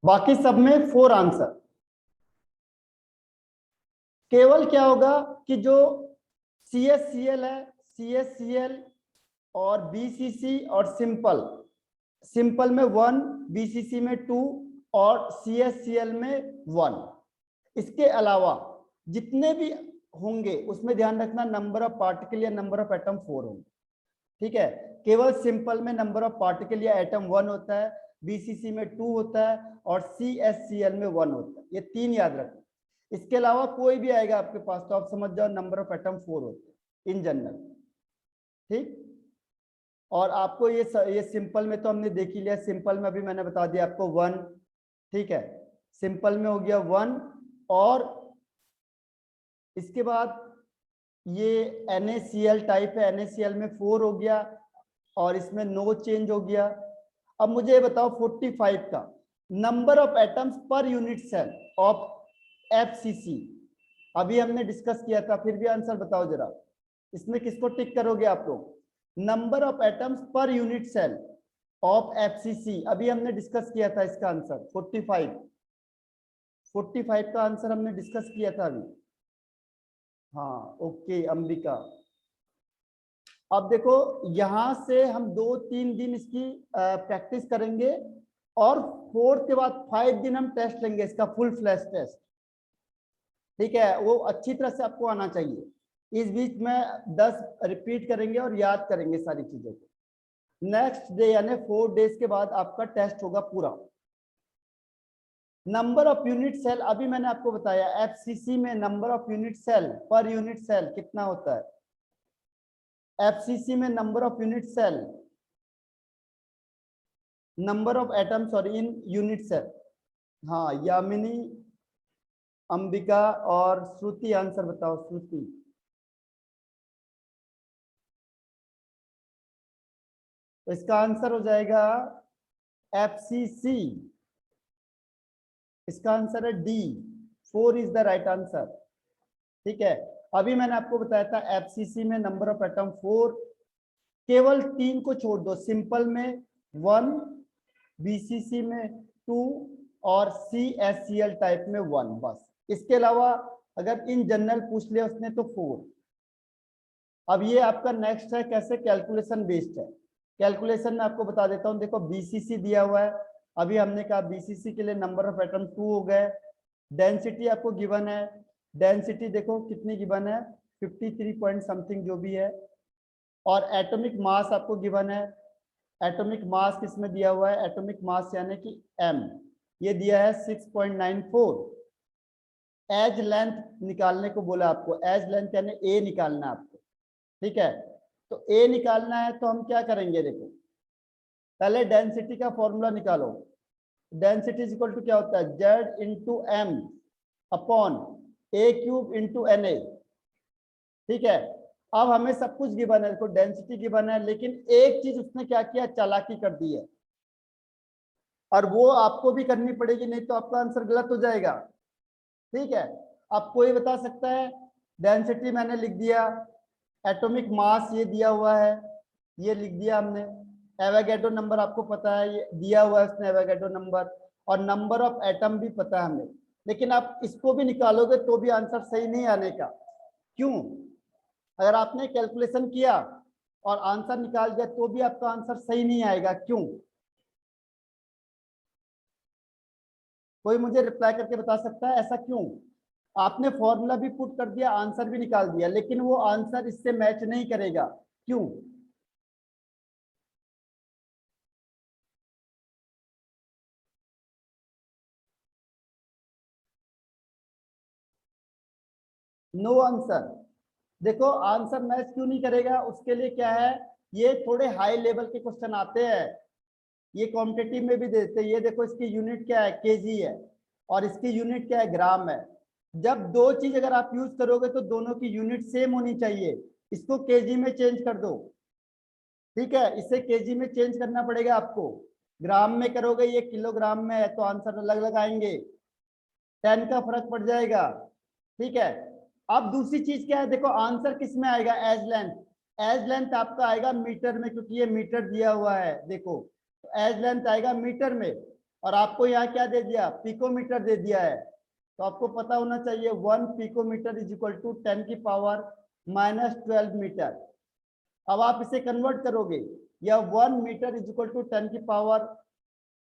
बाकी सब में 4 आंसर। केवल क्या होगा कि जो CSCl है, CSCl और BCC और सिंपल, सिंपल में 1, BCC में 2 और CSCl में 1, इसके अलावा जितने भी होंगे उसमें ध्यान रखना नंबर ऑफ पार्टिकल या नंबर ऑफ एटम 4 होंगे। ठीक है, केवल सिंपल में नंबर ऑफ पार्टिकल या एटम 1 होता है, BCC में 2 होता है और CSCl में 1 होता है। ये 3 याद रखना। इसके अलावा कोई भी आएगा आपके पास तो आप समझ जाओ नंबर ऑफ एटम 4 होते हैं इन जनरल। ठीक, और आपको ये सिंपल में तो हमने देख ही लिया। सिंपल में अभी मैंने बता दिया आपको 1। ठीक है, सिंपल में हो गया 1 और इसके बाद ये NaCl टाइप है, NaCl में 4 हो गया और इसमें नो चेंज हो गया। अब मुझे ये बताओ 45 का number of atoms per unit cell of FCC अभी हमने डिस्कस किया था, फिर भी आंसर बताओ जरा। इसमें किसको टिक करोगे आप लोग? Number of atoms per unit cell of FCC अभी हमने डिस्कस किया था, इसका आंसर 45 का आंसर हमने डिस्कस किया था अभी। हाँ ओके अंबिका। अब देखो यहां से हम 2-3 दिन इसकी प्रैक्टिस करेंगे और 4 के बाद 5 दिन हम टेस्ट लेंगे इसका, फुल फ्लैश टेस्ट। ठीक है, वो अच्छी तरह से आपको आना चाहिए। इस बीच में 10 रिपीट करेंगे और याद करेंगे सारी चीजों को। नेक्स्ट डे यानी 4 डेज के बाद आपका टेस्ट होगा पूरा। नंबर ऑफ यूनिट सेल अभी मैंने आपको बताया, FCC में number of unit cell per unit cell कितना होता है? FCC में number of unit cell, number of atom sorry in unit cell. हाँ यामिनी, अंबिका और श्रुति आंसर बताओ। श्रुति, तो इसका आंसर हो जाएगा FCC। इसका आंसर है D, 4 is the right answer. ठीक है, अभी मैंने आपको बताया था FCC में नंबर ऑफ एटम 4, केवल 3 को छोड़ दो, सिंपल में 1, BCC में 2 और CSCl टाइप में 1, बस। इसके अलावा अगर इन जनरल पूछ लिया उसने तो 4। अब ये आपका नेक्स्ट है कैसे कैलकुलेशन बेस्ड है। कैलकुलेशन में आपको बता देता हूं, देखो BCC दिया हुआ है, अभी हमने कहा BCC के लिए नंबर ऑफ एटम 2 हो गए। डेंसिटी आपको गिवन है, डेंसिटी देखो कितनी गिवन है, 53 पॉइंट समथिंग जो भी है। और एटॉमिक मास आपको गिवन है, एटॉमिक मास किसमें दिया हुआ है? एटॉमिक मास यानी कि M, ये दिया है 6.94। एज लेंथ निकालने को बोला आपको, एज लेंथ यानी A निकालना है आपको। ठीक है, तो A निकालना है तो हम क्या करेंगे, देखो पहले डेंसिटी का फॉर्मूला निकालो। डेंसिटी इज इक्वल टू क्या होता है? Z into M upon A³ into Na। ठीक है, अब हमें सब कुछ गिवन है, देखो डेंसिटी गिवन है, लेकिन एक चीज उसने क्या किया, चालाकी कर दी है, और वो आपको भी करनी पड़ेगी, नहीं तो आपका आंसर गलत हो जाएगा। ठीक है, अब कोई बता सकता है? डेंसिटी मैंने लिख दिया, एटॉमिक मास ये दिया हुआ है, ये लिख दिया हमने, एवोगैड्रो नंबर आपको पता है, ये दिया हुआ है उसने एवोगैड्रो नंबर, और नंबर ऑफ एटम भी पता है हमें। लेकिन आप इसको भी निकालोगे तो भी आंसर सही नहीं आने का। क्यों? अगर आपने कैलकुलेशन किया और आंसर निकाल दिया तो भी आपका आंसर सही नहीं आएगा। क्यों? कोई मुझे रिप्लाई करके बता सकता है ऐसा क्यों? आपने फॉर्मूला भी पुट कर दिया, आंसर भी निकाल दिया, लेकिन वो आंसर इससे मैच नहीं करेगा। क्यों? No answer. देखो आंसर मैच क्यों नहीं करेगा, उसके लिए क्या है, ये थोड़े हाई लेवल के क्वेश्चन आते हैं, ये कॉम्पिटिटिव में भी देते हैं। ये देखो इसकी यूनिट क्या है, केजी है, और इसकी यूनिट क्या है, ग्राम है। जब दो चीज अगर आप यूज करोगे तो दोनों की यूनिट सेम होनी चाहिए। इसको केजी में चेंज कर दो। ठीक है, इसे केजी में चेंज करना पड़ेगा आपको। ग्राम में करोगे, ये किलोग्राम में है तो आंसर अलग अलग आएंगे, 10 का फर्क पड़ जाएगा। ठीक है, अब दूसरी चीज क्या है, देखो आंसर किस में आएगा, एज लेंथ। एज लेंथ आपका आएगा मीटर में, क्योंकि ये मीटर दिया हुआ है, देखो तो एज लेंथ आएगा मीटर में। और आपको यहाँ क्या दे दिया, पिकोमीटर दे दिया है। तो आपको पता होना चाहिए 1 पिकोमीटर इज इक्वल टू 10 की पावर -12 मीटर। अब आप इसे कन्वर्ट करोगे, या 1 मीटर इज इक्वल टू 10 की पावर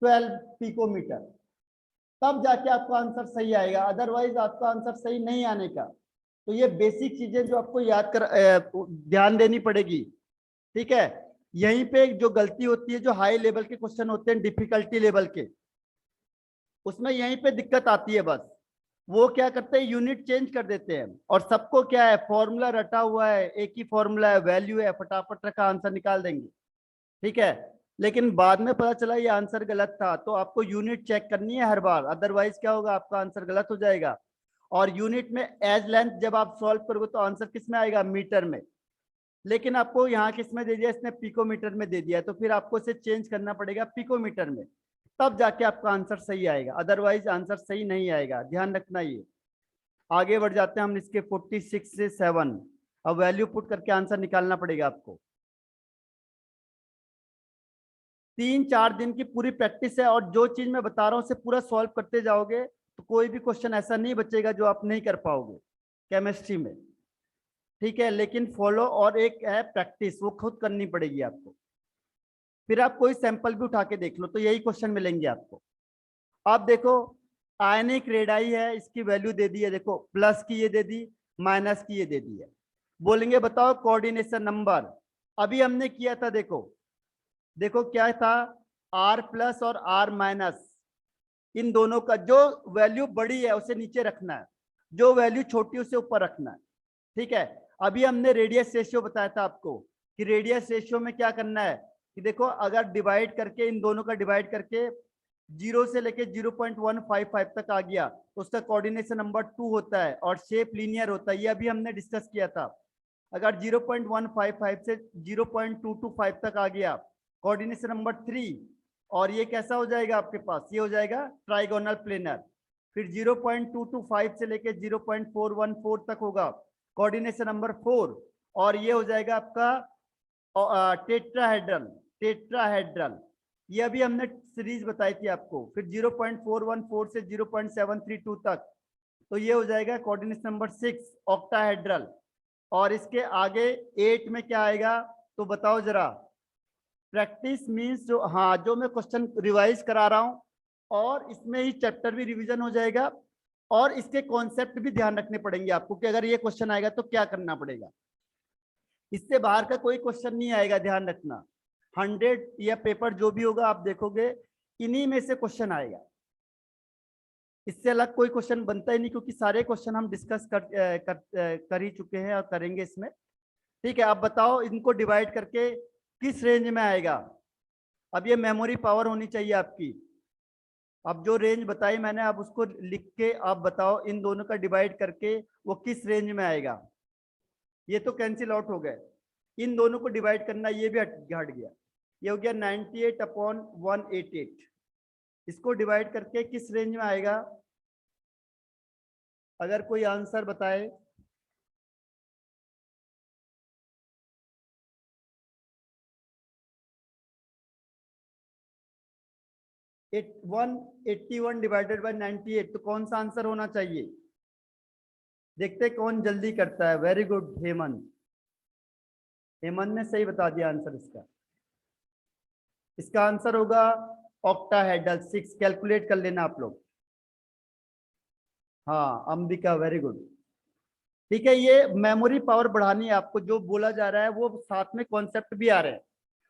12 पिकोमीटर, तब जाके आपका आंसर सही आएगा, अदरवाइज आपका आंसर सही नहीं आने का। तो ये बेसिक चीजें जो आपको याद कर ध्यान देनी पड़ेगी, ठीक है। यहीं पे जो गलती होती है, जो हाई लेवल के क्वेश्चन होते हैं डिफिकल्टी लेवल के, उसमें यहीं पे दिक्कत आती है बस। वो क्या करते हैं, यूनिट चेंज कर देते हैं, और सबको क्या है, फॉर्मूला रटा हुआ है, एक ही फॉर्मूला है, वैल्यू है, फटाफट रखा आंसर निकाल देंगे, ठीक है। लेकिन बाद में पता चला ये आंसर गलत था, तो आपको यूनिट चेक करनी है हर बार, अदरवाइज क्या होगा, आपका आंसर गलत हो जाएगा। और यूनिट में एज लेंथ जब आप सॉल्व करोगे तो आंसर किस में आएगा, मीटर में। लेकिन आपको यहाँ किस में दे दिया, इसने पिकोमीटर में दे दिया, तो फिर आपको इसे चेंज करना पड़ेगा पिकोमीटर में, तब जाके आपका आंसर सही आएगा, अदरवाइज आंसर सही नहीं आएगा, ध्यान रखना ये। आगे बढ़ जाते हैं हम इसके 46 से 7। अब वैल्यू पुट करके आंसर निकालना पड़ेगा आपको। 3-4 दिन की पूरी प्रैक्टिस है, और जो चीज मैं बता रहा हूँ उसे पूरा सॉल्व करते जाओगे तो कोई भी क्वेश्चन ऐसा नहीं बचेगा जो आप नहीं कर पाओगे केमिस्ट्री में, ठीक है। लेकिन फॉलो, और एक है प्रैक्टिस, वो खुद करनी पड़ेगी आपको। फिर आप कोई सैंपल भी उठा के देख लो तो यही क्वेश्चन मिलेंगे आपको। अब देखो, आयनिक रेडाई है, इसकी वैल्यू दे दी है, देखो प्लस की ये दे दी, माइनस की ये दे दी है। बोलेंगे बताओ कोऑर्डिनेशन नंबर, अभी हमने किया था, देखो देखो क्या था, आर प्लस और आर माइनस, इन दोनों का जो वैल्यू बड़ी है उसे नीचे रखना है, जो वैल्यू छोटी उसे ऊपर रखना है, ठीक है। अभी हमने रेडियस रेशियो बताया था आपको, कि रेडियस रेशियो में क्या करना है, कि देखो अगर डिवाइड करके, इन दोनों का डिवाइड करके 0 से लेके 0.155 तक आ गया तो उसका कोऑर्डिनेशन नंबर 2 होता है, और शेप लीनियर होता है, ये अभी हमने डिस्कस किया था। अगर 0.155 से 0.225 तक आ गया, कोऑर्डिनेशन नंबर 3, और ये कैसा हो जाएगा आपके पास, ये हो जाएगा ट्राइगोनल प्लेनर। फिर 0.225 से लेके 0.414 तक होगा कोऑर्डिनेशन नंबर 4, और ये हो जाएगा आपका टेट्राहेड्रल, टेट्राहेड्रल। ये अभी हमने सीरीज बताई थी आपको। फिर 0.414 से 0.732 तक, तो ये हो जाएगा कोऑर्डिनेशन नंबर 6 ऑक्टाहेड्रल। और इसके आगे 8 में क्या आएगा, तो बताओ जरा। प्रैक्टिस मींस जो, हाँ, जो मैं क्वेश्चन रिवाइज करा रहा हूं, और इसमें ही चैप्टर भी रिवीजन हो जाएगा, और इसके कॉन्सेप्ट भी ध्यान रखने पड़ेंगे आपको, कि अगर ये क्वेश्चन आएगा तो क्या करना पड़ेगा। इससे बाहर का कोई क्वेश्चन नहीं आएगा, ध्यान रखना। 100 या पेपर जो भी होगा आप देखोगे, इन्हीं में से क्वेश्चन आएगा, इससे अलग कोई क्वेश्चन बनता ही नहीं, क्योंकि सारे क्वेश्चन हम डिस्कस कर ही चुके हैं और करेंगे इसमें, ठीक है। अब बताओ इनको डिवाइड करके किस रेंज में आएगा। अब ये मेमोरी पावर होनी चाहिए आपकी। अब जो रेंज बताई मैंने, अब उसको लिख के आप बताओ इन दोनों का डिवाइड करके वो किस रेंज में आएगा। ये तो कैंसिल आउट हो गए, इन दोनों को डिवाइड करना, ये भी हट गया। ये हो गया 98/188। इसको डिवाइड करके किस रेंज में आएगा, अगर कोई आंसर बताए। 181 डिवाइडेड बाय 98, तो कौन सा आंसर होना चाहिए, देखते कौन जल्दी करता है। वेरी गुड हेमंत, हेमंत ने सही बता दिया आंसर इसका। इसका आंसर होगा ऑक्टाहेड्रल 6। कैलकुलेट कर लेना आप लोग। हाँ अंबिका, वेरी गुड, ठीक है। ये मेमोरी पावर बढ़ानी है आपको, जो बोला जा रहा है वो साथ में कॉन्सेप्ट भी आ रहे हैं,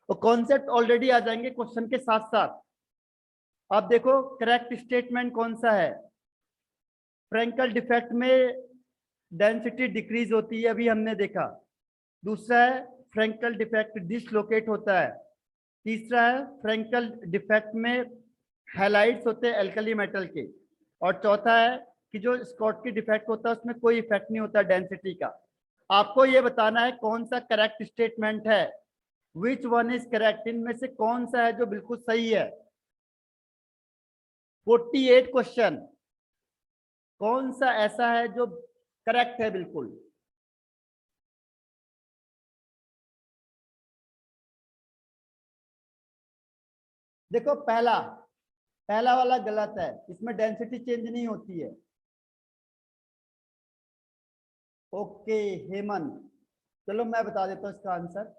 और कॉन्सेप्ट ऑलरेडी आ जाएंगे क्वेश्चन के साथ साथ। आप देखो करेक्ट स्टेटमेंट कौन सा है, फ्रैंकल डिफेक्ट में डेंसिटी डिक्रीज होती है, अभी हमने देखा। दूसरा है फ्रैंकल डिफेक्ट डिसलोकेट होता है। तीसरा है फ्रैंकल डिफेक्ट में हैलाइड्स होते हैं एल्कली मेटल के। और चौथा है कि जो स्कॉटकी डिफेक्ट होता है उसमें कोई इफेक्ट नहीं होता डेंसिटी का। आपको ये बताना है कौन सा करेक्ट स्टेटमेंट है, विच वन इज करेक्ट, इनमें से कौन सा है जो बिल्कुल सही है। 48 क्वेश्चन, कौन सा ऐसा है जो करेक्ट है बिल्कुल। देखो पहला, पहला वाला गलत है, इसमें डेंसिटी चेंज नहीं होती है। ओके हेमंत, चलो मैं बता देता हूँ इसका आंसर।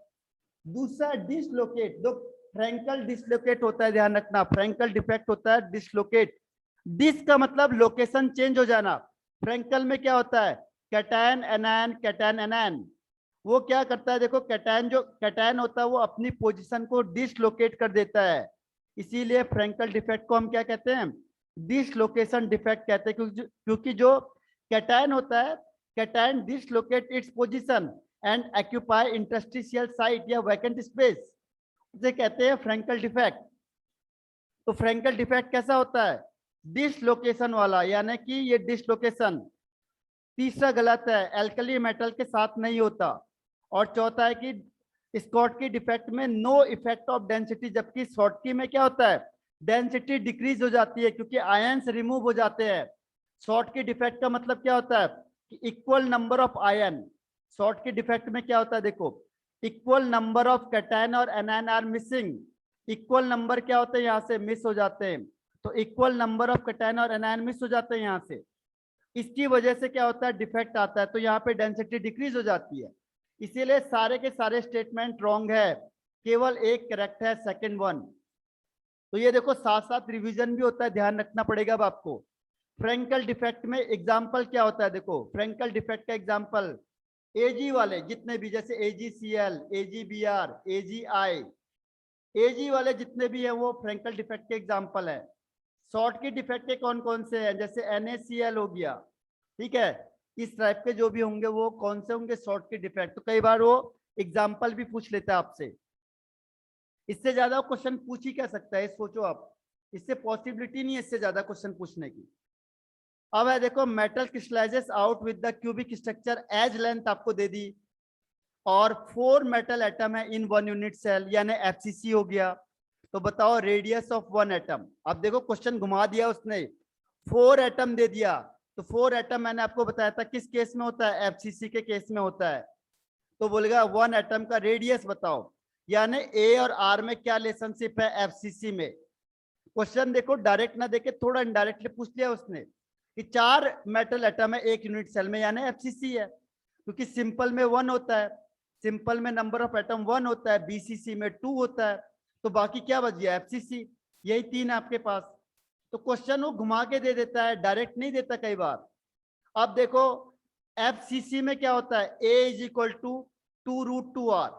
दूसरा डिसलोकेट, दो फ्रैंकल डिसलोकेट होता है, ध्यान रखना, फ्रैंकल डिफेक्ट होता है डिसलोकेट। डिस का मतलब लोकेशन चेंज हो जाना। फ्रैंकल में क्या होता है, कैटायन एनायन, कैटायन एनायन, वो क्या करता है, देखो कैटायन, जो कैटायन होता है वो अपनी पोजीशन को डिसलोकेट कर देता है, इसीलिए फ्रैंकल डिफेक्ट को हम क्या कहते हैं, डिसलोकेशन डिफेक्ट कहते हैं। क्योंकि जो कैटायन होता है, cation dislocate its position and occupy interstitial site या वैकेंट स्पेस, इसे कहते हैं फ्रैंकल डिफेक्ट। तो फ्रैंकल डिफेक्ट कैसा होता है, डिसलोकेशन वाला, यानी कि ये डिसलोकेशन। तीसरा गलत है, एल्कली मेटल के साथ नहीं होता। और चौथा है कि स्कॉटकी डिफेक्ट में नो इफेक्ट ऑफ डेंसिटी, जबकि शॉर्टकी में क्या होता है, डेंसिटी डिक्रीज हो जाती है क्योंकि आयंस रिमूव हो जाते हैं। शॉर्टकी डिफेक्ट का मतलब क्या होता है कि equal number of ion. Schottky defect में क्या होता है, देखो इक्वल नंबर ऑफ कैटायन और anion are missing. Equal number क्या होते हैं, यहाँ से मिस हो जाते हैं, तो इक्वल नंबर ऑफ कैटायन और एनायन मिस हो जाते हैं यहाँ से, इसकी वजह से क्या होता है, डिफेक्ट आता है, तो यहाँ पे डेंसिटी डिक्रीज हो जाती है। इसीलिए सारे के सारे स्टेटमेंट रॉन्ग है, केवल एक करेक्ट है, सेकंड वन। तो ये देखो साथ साथ रिवीजन भी होता है, ध्यान रखना पड़ेगा अब आपको। फ्रैंकल डिफेक्ट में एग्जाम्पल क्या होता है, देखो फ्रैंकल डिफेक्ट का एग्जाम्पल एजी वाले जितने भी, जैसे एजीसीएल, एजीबीआर, एजीआई, एजी वाले जितने भी हैं वो फ्रैंकल डिफेक्ट के एग्जाम्पल है। शॉर्ट की डिफेक्ट के कौन कौन से हैं, जैसे NaCl हो गया, ठीक है, इस टाइप के जो भी होंगे वो कौन से होंगे, शॉर्ट की डिफेक्ट। तो कई बार वो एग्जाम्पल भी पूछ लेता है आपसे, इससे ज्यादा क्वेश्चन पूछ ही क्या सकता है, सोचो आप, इससे पॉसिबिलिटी नहीं है इससे ज्यादा क्वेश्चन पूछने की। अब है देखो, metal crystallises out with the cubic structure edge length आपको दे दी, और 4 मेटल एटम है इन 1 यूनिट सेल, यानी FCC हो गया। तो बताओ रेडियस ऑफ 1 एटम। अब देखो क्वेश्चन घुमा दिया उसने, 4 एटम दे दिया, तो 4 एटम मैंने आपको बताया था किस केस में होता है, FCC के केस में होता है। तो बोलेगा 1 एटम का रेडियस बताओ, यानी A और R में क्या रिलेशनशिप है FCC में। क्वेश्चन देखो डायरेक्ट ना देके थोड़ा इनडायरेक्टली पूछ लिया उसने कि 4 मेटल एटम है एक यूनिट सेल में, यानी FCC है, क्योंकि सिंपल में 1 होता है, सिंपल में नंबर ऑफ एटम 1 होता है, BCC में 2 होता है, तो बाकी क्या बच गया, FCC, यही 3 है आपके पास। तो क्वेश्चन वो घुमा के दे देता है, डायरेक्ट नहीं देता कई बार। अब देखो FCC में क्या होता है, A is equal to 2√2R,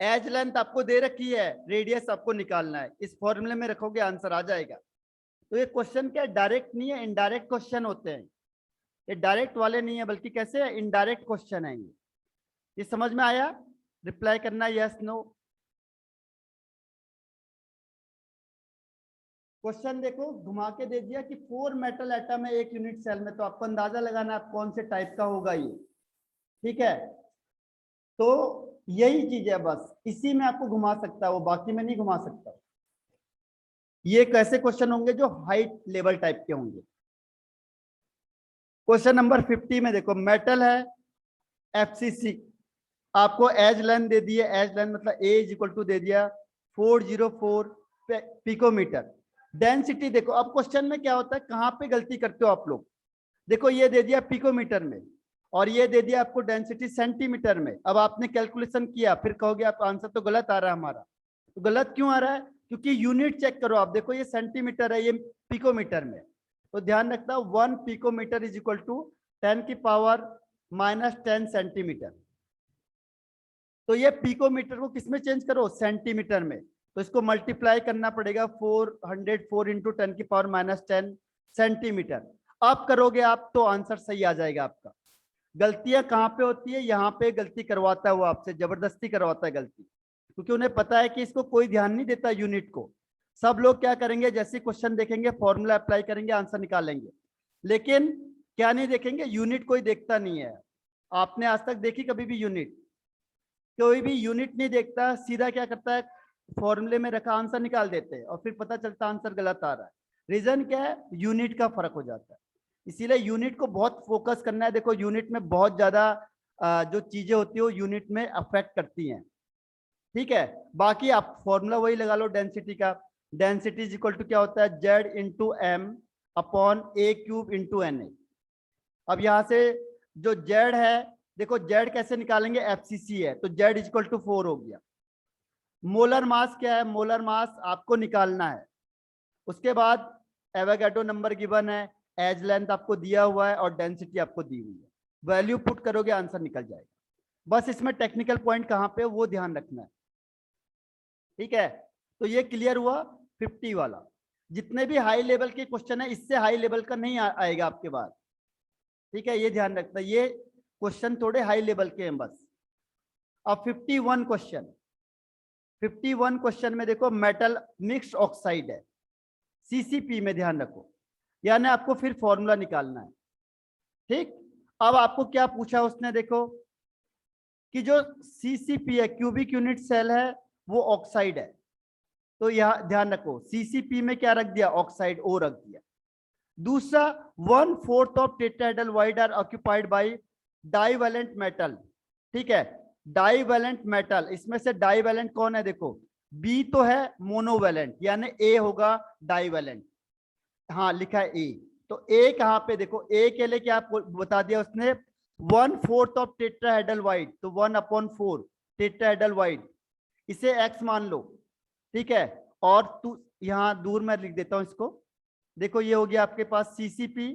edge length आपको दे रखी है, रेडियस आपको निकालना है, इस फॉर्मूले में रखोगे आंसर आ जाएगा। तो ये क्वेश्चन क्या डायरेक्ट नहीं है, इनडायरेक्ट क्वेश्चन होते हैं, ये डायरेक्ट वाले नहीं है, बल्कि कैसे है, इनडायरेक्ट क्वेश्चन है ये समझ में आया, रिप्लाई करना यस नो। क्वेश्चन देखो घुमा के दे दिया कि 4 मेटल एटम है एक यूनिट सेल में, तो आपको अंदाजा लगाना आप कौन से टाइप का होगा ये, ठीक है। तो यही चीज है, बस इसी में आपको घुमा सकता है वो, बाकी में नहीं घुमा सकता। ये कैसे क्वेश्चन होंगे, जो हाइट लेवल टाइप के होंगे। क्वेश्चन नंबर 50 में देखो, मेटल है FCC, आपको एज लेंथ दे दी है, एज लेंथ मतलब A इज इक्वल टू दे दिया 404 पिकोमीटर। डेंसिटी देखो, अब क्वेश्चन में क्या होता है, कहां पे गलती करते हो आप लोग, देखो ये दे दिया पिकोमीटर में और ये दे दिया आपको डेंसिटी सेंटीमीटर में। अब आपने कैलकुलेशन किया, फिर कहोगे आप आंसर तो गलत आ रहा है हमारा, तो गलत क्यों आ रहा है, क्योंकि यूनिट चेक करो आप, देखो ये सेंटीमीटर है, ये पिकोमीटर में, तो ध्यान रखना 1 पिकोमीटर इज इक्वल टू 10 की पावर -10 सेंटीमीटर। तो ये पिकोमीटर को किसमें चेंज करो, सेंटीमीटर में, तो इसको मल्टीप्लाई करना पड़ेगा 404 इंटू 10 की पावर -10 सेंटीमीटर। अब करोगे आप तो आंसर सही आ जाएगा आपका। गलतियां कहाँ पे होती है, यहाँ पे गलती करवाता है वो आपसे, जबरदस्ती करवाता है गलती, क्योंकि उन्हें पता है कि इसको कोई ध्यान नहीं देता यूनिट को। सब लोग क्या करेंगे, जैसे क्वेश्चन देखेंगे फॉर्मूला अप्लाई करेंगे, आंसर निकालेंगे, लेकिन क्या नहीं देखेंगे, यूनिट कोई देखता नहीं है। आपने आज तक देखी कभी भी यूनिट, कोई भी यूनिट नहीं देखता, सीधा क्या करता है, फॉर्मूले में रखा आंसर निकाल देते हैं और फिर पता चलता आंसर गलत आ रहा है। रीजन क्या है, यूनिट का फर्क हो जाता है, इसीलिए यूनिट को बहुत फोकस करना है। देखो यूनिट में बहुत ज्यादा जो चीजें होती है वो यूनिट में अफेक्ट करती हैं, ठीक है। बाकी आप फॉर्मूला वही लगा लो डेंसिटी का, डेंसिटी इज इक्वल टू क्या होता है, Z into M upon A cube into N A. अब यहां से जो जेड है, देखो जेड कैसे निकालेंगे, एफसीसी है तो जेड इज इक्वल टू 4 हो गया। मोलर मास क्या है, मोलर मास आपको निकालना है। उसके बाद एवोगाड्रो नंबर गिवन है, एज लेंथ आपको दिया हुआ है और डेंसिटी आपको दी हुई है। वैल्यू पुट करोगे आंसर निकल जाएगा। बस इसमें टेक्निकल पॉइंट कहां पे वो ध्यान रखना है, ठीक है। तो ये क्लियर हुआ 50 वाला। जितने भी हाई लेवल के क्वेश्चन है इससे हाई लेवल का नहीं आएगा आपके पास, ठीक है, ये ध्यान रखना। ये क्वेश्चन थोड़े हाई लेवल के हैं बस। अब 51 क्वेश्चन, 51 क्वेश्चन में देखो मेटल मिक्स्ड ऑक्साइड है, सीसीपी में ध्यान रखो, यानी आपको फिर फॉर्मूला निकालना है, ठीक। अब आपको क्या पूछा उसने, देखो कि जो सीसीपी है, क्यूबिक यूनिट सेल है, वो ऑक्साइड है। तो यहां ध्यान रखो सीसीपी में क्या रख दिया, ऑक्साइड ओ रख दिया। दूसरा 1/4 of tetrahedral void are occupied by divalent metal, ठीक है। डाइवैलेंट मेटल, इसमें से डाइवैलेंट कौन है, देखो बी तो है मोनोवैलेंट, यानी ए होगा डाइवैलेंट, हाँ लिखा है ए। तो ए कहां पे, देखो ए के लिए क्या बता दिया उसने, 1/4 ऑफ टेट्राहेड्रल वाइड, तो 1/4 टेट्राहेड्रल वाइड, इसे एक्स मान लो, ठीक है। और तू यहां दूर में लिख देता हूं इसको, देखो ये हो गया आपके पास सीसीपी,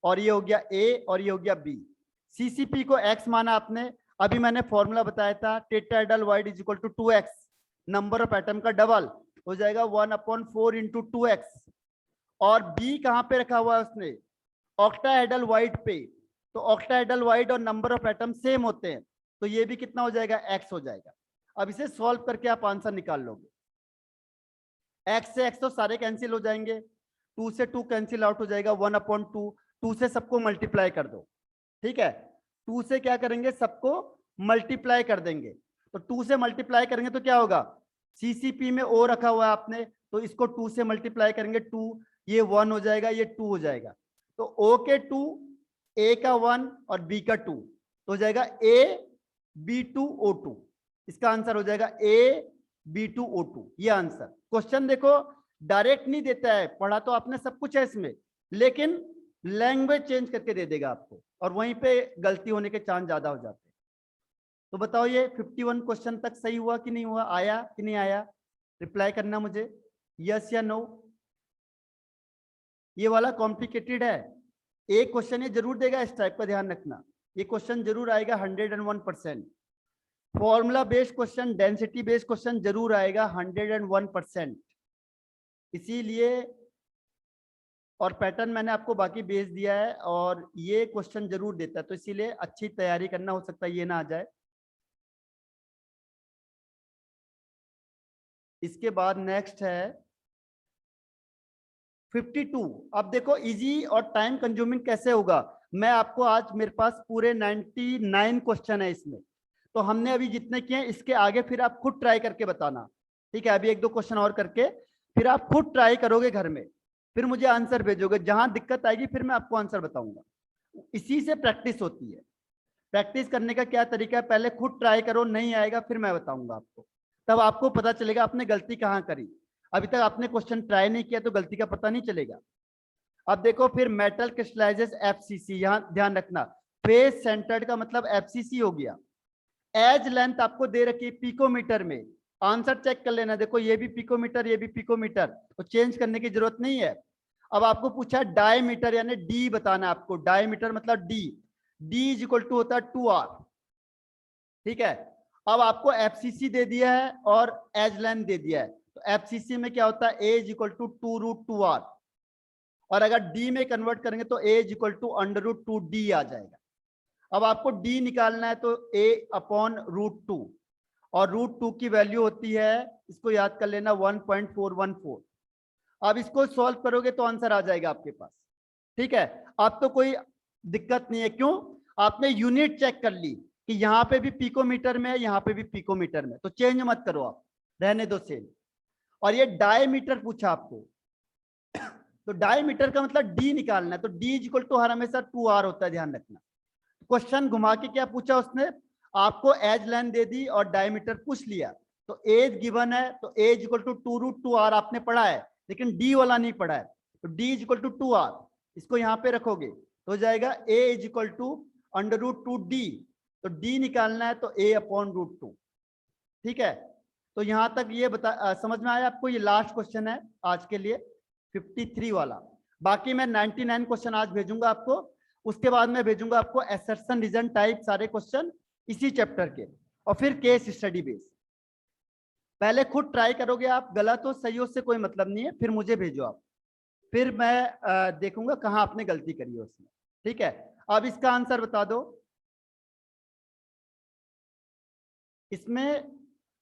और ये हो गया ए, और ये हो गया बी। सीसीपी को एक्स माना आपने, अभी मैंने फॉर्मूला बताया था, tetrahedral void is equal to 2x, number of atom का डबल हो जाएगा 1/4 इंटू 2x। और बी कहां पे रखा हुआ है उसने, ऑक्टाहेड्रल वाइड पे, तो ऑक्टाहेड्रल वाइड और नंबर ऑफ एटम सेम होते हैं, तो ये भी कितना हो जाएगा, x हो जाएगा। अब इसे सॉल्व करके आप आंसर निकाल लोगे। x से x तो सारे कैंसिल हो जाएंगे, 2 से 2 कैंसिल आउट हो जाएगा, 1/2, 2 से सबको मल्टीप्लाई कर दो, ठीक है। 2 से क्या करेंगे, सबको मल्टीप्लाई कर देंगे, तो 2 से मल्टीप्लाई करेंगे तो क्या होगा, सीसीपी में ओ रखा हुआ है आपने, तो इसको 2 से मल्टीप्लाई करेंगे 2, ये 1 हो जाएगा, ये 2 हो जाएगा, तो ओ के 2, ए का 1 और बी का 2, तो हो जाएगा A B2O2। इसका आंसर हो जाएगा A B2O2, ये आंसर। क्वेश्चन देखो डायरेक्ट नहीं देता है, पढ़ा तो आपने सब कुछ है इसमें, लेकिन लैंग्वेज चेंज करके दे देगा आपको, और वहीं पे गलती होने के चांस ज्यादा हो जाते हैं। तो बताओ ये 51 क्वेश्चन तक सही हुआ कि नहीं हुआ, आया कि नहीं आया, रिप्लाई करना मुझे, यस या नो। ये वाला कॉम्प्लिकेटेड है, एक क्वेश्चन ये जरूर देगा इस टाइप का, ध्यान रखना, ये क्वेश्चन जरूर आएगा 101%। Formula based question, density based question जरूर आएगा 101%, इसीलिए। और पैटर्न मैंने आपको बाकी भेज दिया है, और ये क्वेश्चन जरूर देता है, तो इसीलिए अच्छी तैयारी करना, हो सकता है ये ना आ जाए। इसके बाद नेक्स्ट है 52। अब देखो इजी और टाइम कंज्यूमिंग कैसे होगा, मैं आपको आज, मेरे पास पूरे 99 क्वेश्चन है इसमें, तो हमने अभी जितने किए हैं, इसके आगे फिर आप खुद ट्राई करके बताना, ठीक है। अभी 1-2 क्वेश्चन और करके फिर आप खुद ट्राई करोगे घर में, फिर मुझे आंसर भेजोगे, जहां दिक्कत आएगी फिर मैं आपको आंसर बताऊंगा। इसी से प्रैक्टिस होती है। प्रैक्टिस करने का क्या तरीका है, पहले खुद ट्राई करो, नहीं आएगा फिर मैं बताऊंगा आपको, तब आपको पता चलेगा आपने गलती कहाँ करी। अभी तक आपने क्वेश्चन ट्राई नहीं किया तो गलती का पता नहीं चलेगा। अब देखो फिर मेटल क्रिस्टलाइजेस एफसीसी, यहां ध्यान रखना, फेस सेंटर्ड का मतलब एफसीसी हो गया। एज लेंथ आपको दे रखी है पिकोमीटर में, आंसर चेक कर लेना, देखो ये भी पिकोमीटर, ये भी पिकोमीटर, तो चेंज करने की जरूरत नहीं है। अब आपको पूछा डायमीटर, यानी डी बताना आपको, डायमीटर मतलब D, D is equal to होता है 2r, ठीक है। अब आपको एफसीसी दे दिया है और एज लेंथ दे दिया है, तो एफसीसी में क्या होता है, ए इज इक्वल टू 2√2r, और अगर डी में कन्वर्ट करेंगे तो ए इज इक्वल टू √2d आ जाएगा। अब आपको डी निकालना है, तो a/√2, और √2 की वैल्यू होती है, इसको याद कर लेना, 1.414। अब इसको सॉल्व करोगे तो आंसर आ जाएगा आपके पास, ठीक है। अब तो कोई दिक्कत नहीं है, क्यों, आपने यूनिट चेक कर ली कि यहाँ पे भी पिकोमीटर में है, यहाँ पे भी पिकोमीटर में, तो चेंज मत करो आप, रहने दो सेम। और ये डायमीटर पूछा आपको, तो डायमीटर का मतलब डी निकालना है, तो डी इज इक्वल टू हर हमेशा 2r होता है, ध्यान रखना। क्वेश्चन घुमा के क्या पूछा उसने, आपको एज लेंथ दे दी और डायमीटर पूछ लिया, तो एज गिवन है, तो एज इक्वल टू 2√2r आपने पढ़ा है, लेकिन डी वाला नहीं पढ़ा है। तो D is equal to 2r, इसको यहाँ पे रखोगे तो हो जाएगा a is equal to √2d। तो d निकालना है तो a/√2। ठीक है, तो यहां तक ये समझ में आया आपको। ये लास्ट क्वेश्चन है आज के लिए, 53 वाला। बाकी मैं 99 क्वेश्चन आज भेजूंगा आपको, उसके बाद में भेजूंगा आपको असर्शन, रीजन टाइप, सारे क्वेश्चन इसी चैप्टर के, और फिर केस स्टडी बेस। पहले खुद ट्राई करोगे आप, गलत हो सही हो से कोई मतलब नहीं है, फिर मुझे भेजो आप, फिर मैं देखूंगा कहां आपने गलती करी है उसमें। ठीक है, अब इसका आंसर बता दो। इसमें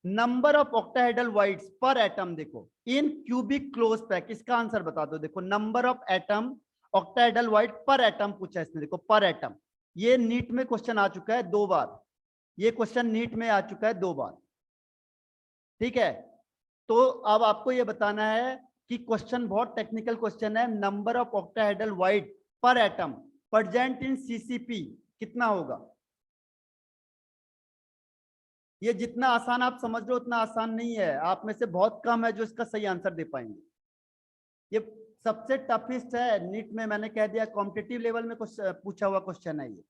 नंबर ऑफ ऑक्टाहेड्रल वाइड्स पर एटम देखो इन क्यूबिक क्लोज पैक, इसका आंसर बता दो। देखो number of atom octahedral wide पर एटम पूछा है इसने, देखो पर एटम। ये नीट में क्वेश्चन आ चुका है 2 बार, ये क्वेश्चन नीट में आ चुका है 2 बार। ठीक है, तो अब आपको ये बताना है कि क्वेश्चन बहुत टेक्निकल क्वेश्चन है। नंबर ऑफ ऑक्टाहेड्रल वाइड पर एटम प्रेजेंट इन सीसीपी कितना होगा। ये जितना आसान आप समझ लो उतना आसान नहीं है, आप में से बहुत कम है जो इसका सही आंसर दे पाएंगे। ये सबसे टफेस्ट है नीट में, मैंने कह दिया कॉम्पिटिटिव लेवल में कुछ पूछा हुआ क्वेश्चन है ये।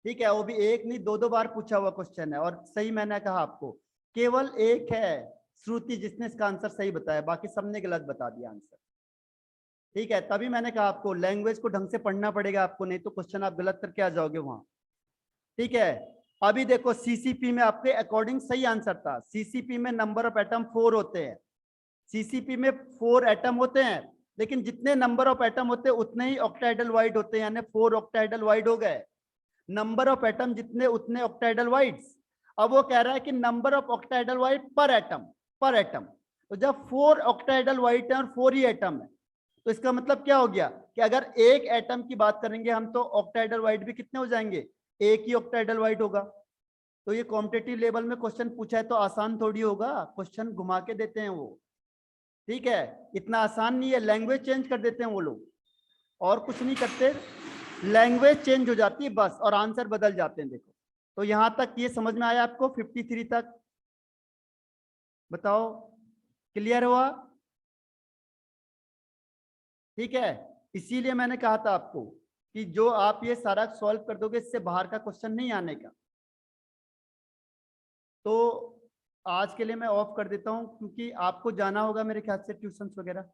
ठीक है, वो भी एक नहीं 2 बार पूछा हुआ क्वेश्चन है, और सही मैंने कहा आपको केवल एक है श्रुति जिसने इसका आंसर सही बताया, बाकी सबने गलत बता दिया आंसर। ठीक है, तभी मैंने कहा आपको लैंग्वेज को ढंग से पढ़ना पड़ेगा आपको, नहीं तो क्वेश्चन आप गलत करके आ जाओगे वहां। ठीक है, अभी देखो सीसीपी में आपके अकॉर्डिंग सही आंसर था। सीसीपी में नंबर ऑफ एटम 4 होते हैं, सीसीपी में 4 एटम होते हैं, लेकिन जितने नंबर ऑफ एटम होते हैं उतने ही ऑक्टाहेड्रल वाइड होते हैं, यानी 4 ऑक्टाहेड्रल वाइड हो गए। नंबर ऑफ एटम जितने उतने ऑक्टाहेड्रल वाइड्स। अब वो कह रहा है कि नंबर ऑफ ऑक्टाहेड्रल वाइड पर एटम, पर एटम। तो जब 4 ऑक्टाहेड्रल वाइड है और 4 ही एटम है, तो इसका मतलब क्या हो गया कि अगर एक एटम की बात करेंगे हम तो ऑक्टाहेड्रल वाइड भी कितने हो जाएंगे, एक ही ऑक्टाहेड्रल वाइड होगा। तो ये कॉम्पिटिटिव लेवल में क्वेश्चन पूछा है तो आसान थोड़ी होगा, क्वेश्चन घुमा के देते हैं वो। ठीक है, इतना आसान नहीं है, लैंग्वेज चेंज कर देते हैं वो लोग, और कुछ नहीं करते, लैंग्वेज चेंज हो जाती है बस, और आंसर बदल जाते हैं। देखो, तो यहां तक ये समझ में आया आपको 53 तक, बताओ क्लियर हुआ। ठीक है, इसीलिए मैंने कहा था आपको कि जो आप ये सारा सॉल्व कर दोगे इससे बाहर का क्वेश्चन नहीं आने का। तो आज के लिए मैं ऑफ कर देता हूं, क्योंकि आपको जाना होगा मेरे ख्याल से ट्यूशन वगैरह।